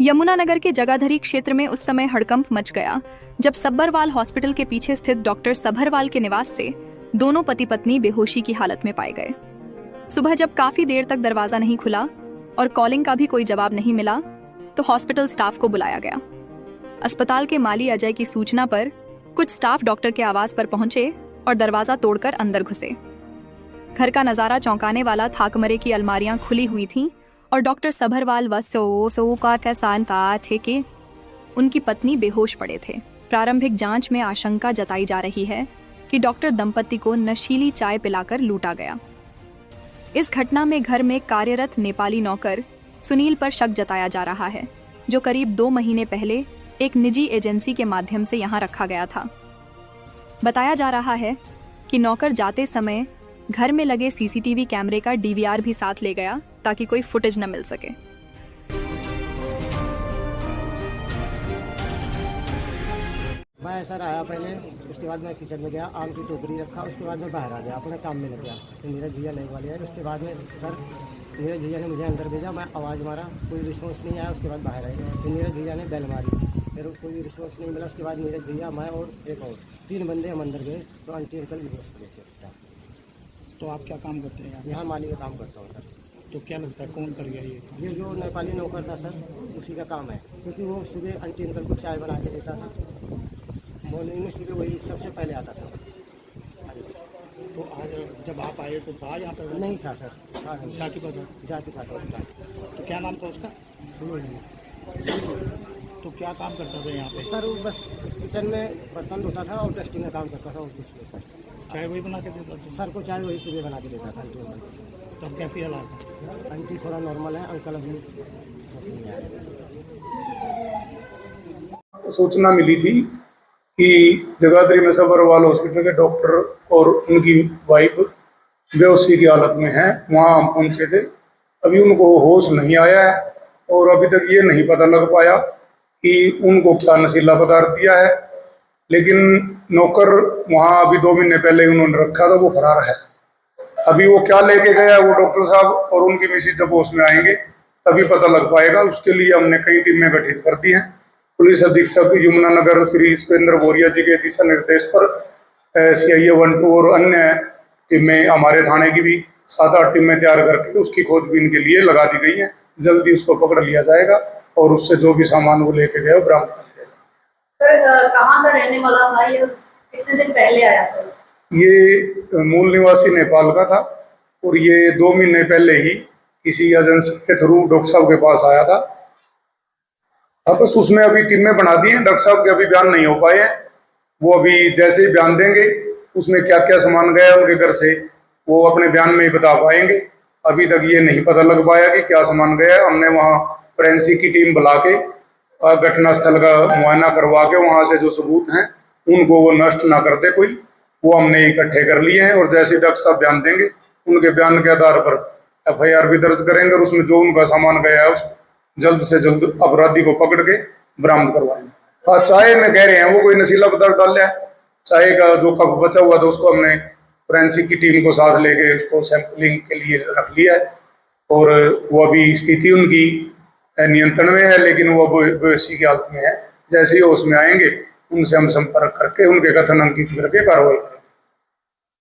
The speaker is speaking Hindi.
यमुनानगर के जगाधरी क्षेत्र में उस समय हड़कंप मच गया जब सब्बरवाल हॉस्पिटल के पीछे स्थित डॉक्टर सभरवाल के निवास से दोनों पति पत्नी बेहोशी की हालत में पाए गए। सुबह जब काफी देर तक दरवाजा नहीं खुला और कॉलिंग का भी कोई जवाब नहीं मिला तो हॉस्पिटल स्टाफ को बुलाया गया। अस्पताल के माली अजय की सूचना पर कुछ स्टाफ डॉक्टर के आवास पर पहुंचे और दरवाजा तोड़कर अंदर घुसे। घर का नजारा चौंकाने वाला था। कमरे की अलमारियां खुली हुई थीं और डॉक्टर सभरवाल व सो का कैसान थे कि उनकी पत्नी बेहोश पड़े थे। प्रारंभिक जांच में आशंका जताई जा रही है कि डॉक्टर दंपति को नशीली चाय पिलाकर लूटा गया। इस घटना में घर में कार्यरत नेपाली नौकर सुनील पर शक जताया जा रहा है, जो करीब 2 महीने पहले एक निजी एजेंसी के माध्यम से यहाँ रखा गया था। बताया जा रहा है कि नौकर जाते समय घर में लगे सीसीटीवी कैमरे का डीवीआर भी साथ ले गया ताकि कोई फुटेज न मिल सके। मैं सर आया पहले, उसके बाद मैं किचन में गया, आम की टोकरी रखा, उसके बाद मैं बाहर आ गया, अपने काम में लग गया। फिर नीरज भैया लेने वाले हैं। उसके बाद में सर नीरज भैया ने मुझे अंदर भेजा, मैं आवाज़ मारा, कोई रिस्पॉन्स नहीं आया। उसके बाद बाहर आए, फिर नीरज भैया ने बेल मारी, फिर कोई रिस्पॉन्स नहीं मिला। उसके बाद नीरज भैया, मैं और एक और 3 बंदे हम अंदर गए तो आंटी अंकल भी गए। तो आप क्या काम करते हैं? यहाँ माली का काम करता हूँ सर। तो क्या लगता है कौन कर गया ये जो नेपाली नौकर था सर, उसी का काम है, क्योंकि वो सुबह आंटी अंकल को चाय बना के देता था। मॉर्निंग में सुबह वही सबसे पहले आता था। तो आज जब आप आए तो था यहाँ पर? नहीं था सर, जा चुका था? जा चुका था उसका। तो क्या नाम था उसका? तो क्या काम करता था यहाँ पे? सर वो बस किचन में बर्तन धोता था और डस्टिंग का काम करता था और कुछ नहीं सर। चाय वही बना के देता था? सर को चाय वही सुबह बना के देता था आंटी अंकल। तब कैसी हालात है? आंटी थोड़ा नॉर्मल है, अंकल अभी सूचना मिली थी कि जगाधरी में सभरवाल हॉस्पिटल के डॉक्टर और उनकी वाइफ बेहोशी की हालत में हैं। वहाँ हम पहुँचे थे। अभी उनको होश नहीं आया है और अभी तक ये नहीं पता लग पाया कि उनको क्या नशीला पदार्थ दिया है, लेकिन नौकर वहाँ अभी 2 महीने पहले उन्होंने रखा था, वो फरार है। अभी वो क्या लेके गया वो डॉक्टर साहब और उनकी मिसेज जब होश में आएंगे तभी पता लग पाएगा। उसके लिए हमने कई टीमें गठित कर दी हैं। पुलिस अधीक्षक यमुनानगर श्री सुरेंद्र बोरिया जी के दिशा निर्देश पर CIA 1, 2 और अन्य टीमें, हमारे थाने की भी 7-8 टीमें तैयार करके उसकी खोजबीन के लिए लगा दी गई हैं। जल्दी उसको पकड़ लिया जाएगा और उससे जो भी सामान वो लेके गए वो बरामद कर लिया। सर कहाँ का रहने वाला था ये? कितने दिन पहले आया था? ये मूल निवासी नेपाल का था और ये 2 महीने पहले ही किसी एजेंसी के थ्रू डॉक्टर साहब के पास आया था। अब बस उसमें अभी टीमें बना दी हैं। डॉक्टर साहब के अभी बयान नहीं हो पाए हैं। वो अभी जैसे ही बयान देंगे उसमें क्या क्या सामान गया उनके घर से वो अपने बयान में ही बता पाएंगे। अभी तक ये नहीं पता लग पाया कि क्या सामान गया। हमने वहाँ फोरेंसिक की टीम बुला के घटनास्थल का मुआयना करवा के वहाँ से जो सबूत हैं उनको वो नष्ट ना करते कोई, वो हमने इकट्ठे कर लिए हैं। और जैसे डॉक्टर साहब बयान देंगे उनके बयान के आधार पर FIR भी दर्ज करेंगे और उसमें जो उनका सामान गया है उसको जल्द से जल्द अपराधी को पकड़ के बरामद करवाएंगे। हाँ, चाय में कह रहे हैं वो कोई नशीला पदार्थ डाल लिया है। चाय का जो कप बचा हुआ था उसको हमने फोरेंसिक की टीम को साथ लेके उसको सैंपलिंग के लिए रख लिया है और वो अभी स्थिति उनकी नियंत्रण में है, लेकिन वो बेहोशी की हालत में है। जैसे ही उसमें आएंगे उनसे हम संपर्क करके उनके कथन अंकित करके कार्रवाई करेंगे।